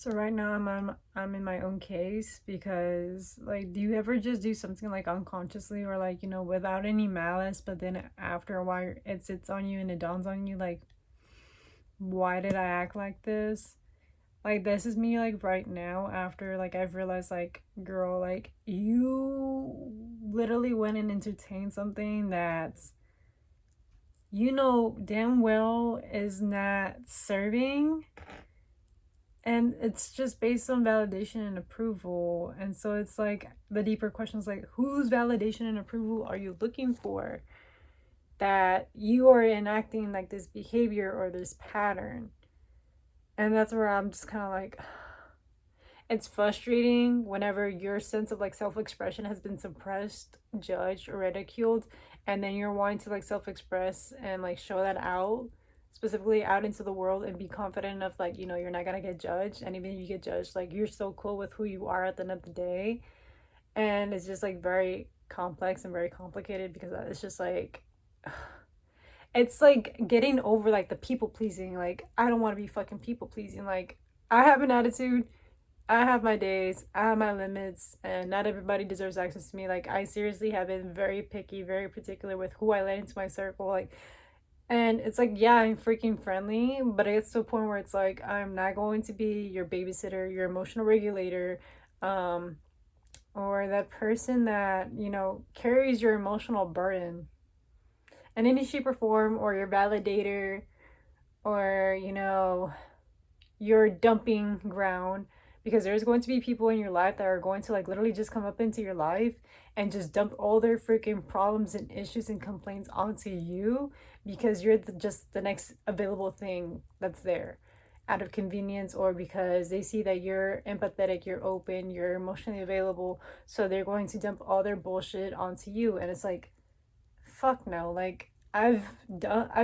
So right now I'm in my own case because like do you ever just do something like unconsciously or like without any malice, but then after a while it sits on you and it dawns on you like, why did I act like this? Like this is me like right now after like I've realized like, girl, like you literally went and entertained something that's damn well is not serving, and it's just based on validation and approval. And so it's like the deeper questions like, whose validation and approval are you looking for, that you are enacting like this behavior or this pattern? And that's where I'm just kind of like, it's frustrating whenever your sense of like self-expression has been suppressed, judged, or ridiculed, and then you're wanting to like self-express and like show that out, specifically out into the world, and be confident enough like you're not gonna get judged. And even if you get judged, like you're so cool with who you are at the end of the day. And it's just like very complex and very complicated because it's just like it's like getting over like the people pleasing. Like, I don't want to be fucking people pleasing. Like, I have an attitude, I have my days, I have my limits, and not everybody deserves access to me. Like, I seriously have been very picky, very particular with who I let into my circle. Like, and it's like, yeah, I'm freaking friendly, but it's to a point where it's like, I'm not going to be your babysitter, your emotional regulator, um, or that person that, carries your emotional burden in any shape or form, or your validator, or, your dumping ground, because there's going to be people in your life that are going to like literally just come up into your life and just dump all their freaking problems and issues and complaints onto you because you're just the next available thing that's there, out of convenience, or because they see that you're empathetic, you're open, you're emotionally available, so they're going to dump all their bullshit onto you. And it's like, fuck no. Like, I've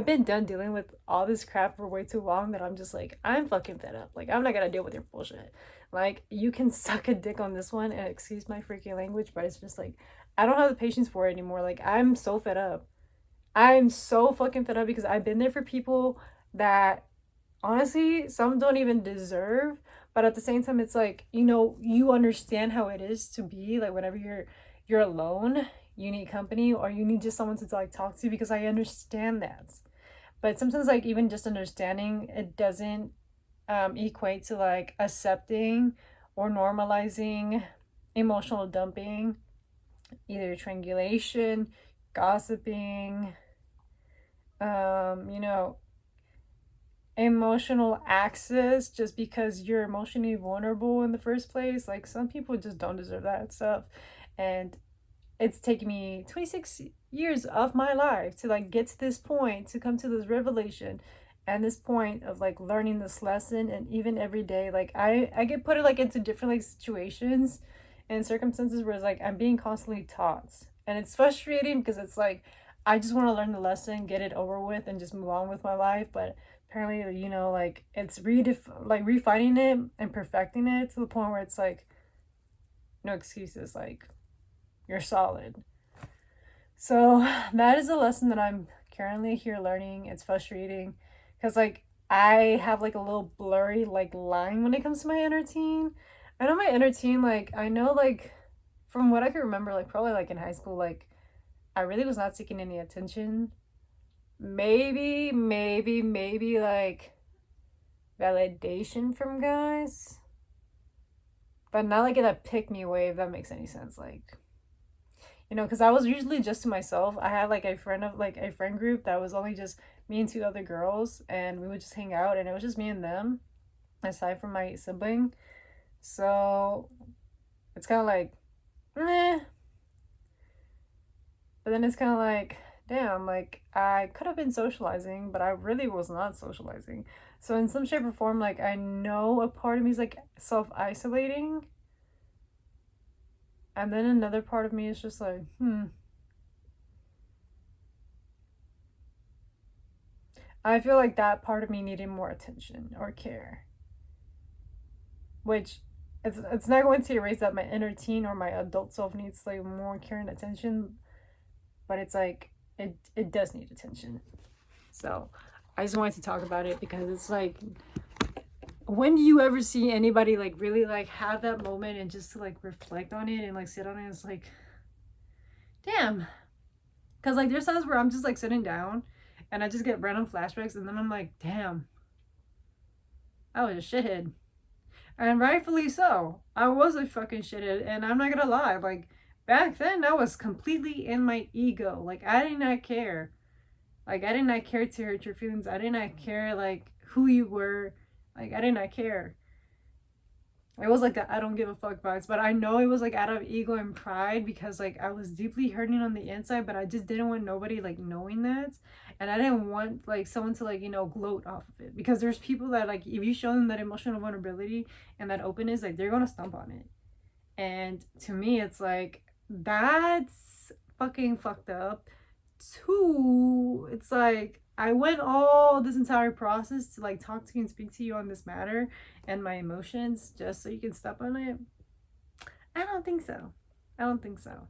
been done dealing with all this crap for way too long that I'm just like, I'm fucking fed up. Like, I'm not gonna deal with your bullshit. Like, you can suck a dick on this one, and excuse my freaking language, but it's just like, I don't have the patience for it anymore. Like, I'm so fed up. I'm so fucking fed up because I've been there for people that honestly some don't even deserve. But at the same time, it's like, you understand how it is to be like whenever you're alone, you need company, or you need just someone to like talk to, because I understand that. But sometimes like even just understanding it doesn't equate to like accepting or normalizing emotional dumping, either triangulation, gossiping, you know, emotional access just because you're emotionally vulnerable in the first place. Like, some people just don't deserve that stuff. And it's taken me 26 years of my life to like get to this point, to come to this revelation and this point of like learning this lesson. And even every day, like I get put like into different like situations and circumstances where it's like I'm being constantly taught, and it's frustrating because it's like I just want to learn the lesson, get it over with, and just move on with my life. But apparently, like it's like refining it and perfecting it to the point where it's like no excuses. Like, you're solid. So that is a lesson that I'm currently here learning. It's frustrating because like I have like a little blurry like line when it comes to my inner teen. I know my inner teen, like I know like from what I can remember, like probably like in high school, like I really was not seeking any attention. Maybe like validation from guys, but not like in a pick me way, if that makes any sense. Like, because I was usually just to myself. I had like a friend group that was only just me and two other girls, and we would just hang out, and it was just me and them, aside from my sibling. So it's kind of like, meh. But then it's kind of like, damn, like I could have been socializing, but I really was not socializing. So in some shape or form, like I know a part of me is like self isolating, and then another part of me is just like, I feel like that part of me needed more attention or care, which it's not going to erase that my inner teen or my adult self needs like more care and attention, but it's like it does need attention. So I just wanted to talk about it because it's like when do you ever see anybody like really like have that moment and just to like reflect on it and like sit on it? It's like, damn. Because like there's times where I'm just like sitting down and I just get random flashbacks and then I'm like, damn, I was a shithead. And rightfully so. I was a fucking shithead. And I'm not gonna lie, like back then I was completely in my ego. Like I did not care. Like I did not care to hurt your feelings. I did not care like who you were. Like I did not care. It was like I don't give a fuck vibes, but I know it was like out of ego and pride because like I was deeply hurting on the inside, but I just didn't want nobody like knowing that, and I didn't want like someone to like gloat off of it because there's people that like if you show them that emotional vulnerability and that openness, like they're gonna stump on it, and to me it's like that's fucking fucked up. Two, it's like I went all this entire process to like talk to you and speak to you on this matter and my emotions just so you can step on it. I don't think so. I don't think so.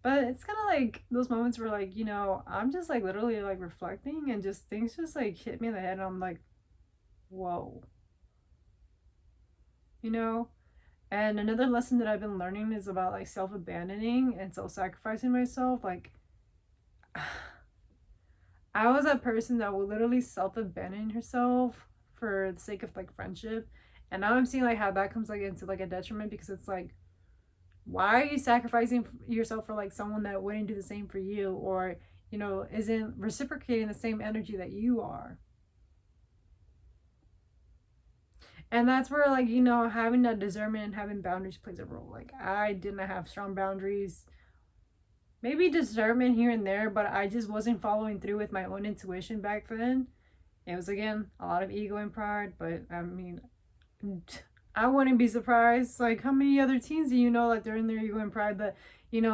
But it's kind of like those moments where like, I'm just like literally like reflecting and just things just like hit me in the head and I'm like, whoa. You know? And another lesson that I've been learning is about like self-abandoning and self-sacrificing myself. Like I was that person that would literally self-abandon herself for the sake of like friendship. And now I'm seeing like how that comes like into like a detriment because it's like, why are you sacrificing yourself for like someone that wouldn't do the same for you or, isn't reciprocating the same energy that you are? And that's where like, having that discernment and having boundaries plays a role. Like I didn't have strong boundaries, maybe discernment here and there, but I just wasn't following through with my own intuition back then. It was again a lot of ego and pride, but I mean, I wouldn't be surprised. Like, how many other teens do you know like they're in their ego and pride, but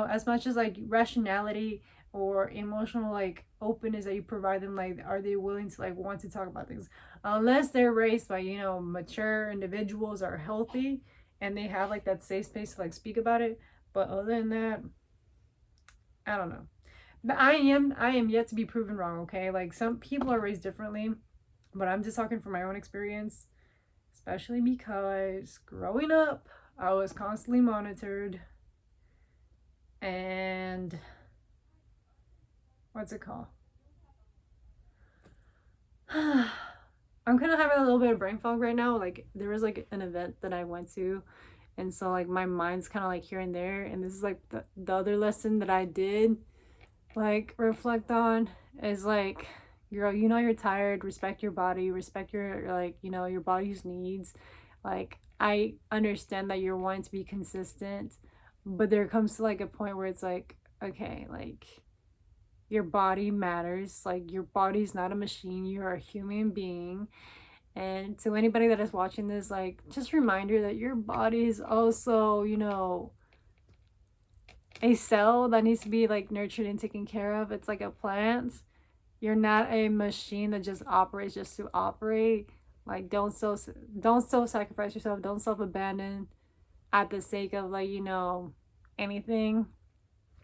as much as like rationality or emotional like openness that you provide them, like, are they willing to like want to talk about things? Unless they're raised by mature individuals are healthy and they have like that safe space to like speak about it. But other than that, I don't know. But I am yet to be proven wrong, okay? Like some people are raised differently, but I'm just talking from my own experience, especially because growing up, I was constantly monitored and what's it called? I'm kind of having a little bit of brain fog right now. Like there was like an event that I went to and so like my mind's kind of like here and there and this is like the other lesson that I did like reflect on is like, girl, you're tired, respect your body, respect your like your body's needs. Like I understand that you're wanting to be consistent, but there comes to like a point where it's like, okay, like your body matters, like your body's not a machine, you're a human being. And to anybody that is watching this, like just reminder that your body is also a cell that needs to be like nurtured and taken care of. It's like a plant. You're not a machine that just operates just to operate. Like don't self sacrifice yourself, don't self abandon at the sake of like anything,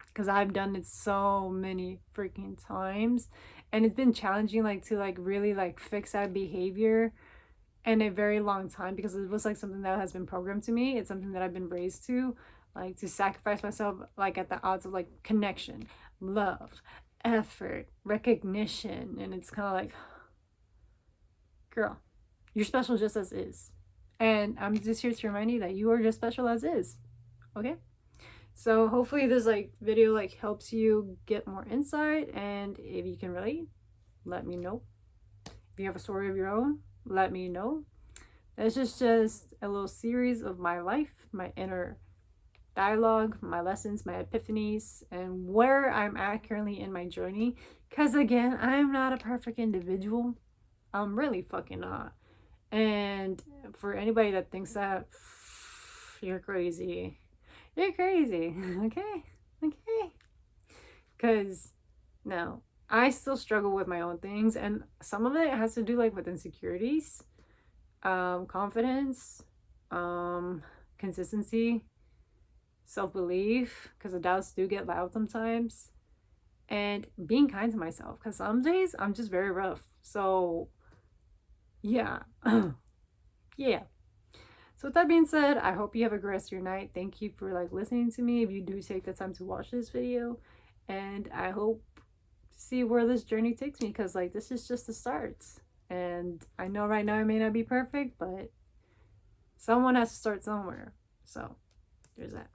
because I've done it so many freaking times and it's been challenging like to like really like fix that behavior in a very long time because it was like something that has been programmed to me. It's something that I've been raised to, like to sacrifice myself like at the odds of like connection, love, effort, recognition. And it's kind of like, girl, you're special just as is. And I'm just here to remind you that you are just special as is. Okay? So hopefully this like video like helps you get more insight, and if you can relate, let me know. If you have a story of your own, let me know. This is just a little series of my life, my inner dialogue, my lessons, my epiphanies, and where I'm at currently in my journey. Because again, I'm not a perfect individual. I'm really fucking not. And for anybody that thinks that, you're crazy. You're crazy. Okay? Okay? Because, no. I still struggle with my own things, and some of it has to do like with insecurities, confidence, consistency, self-belief, because the doubts do get loud sometimes, and being kind to myself, because some days I'm just very rough. So yeah. yeah. So with that being said, I hope you have a great rest of your night. Thank you for like listening to me if you do take the time to watch this video. And I hope to see where this journey takes me, because like this is just the start. And I know right now it may not be perfect, but someone has to start somewhere. So there's that.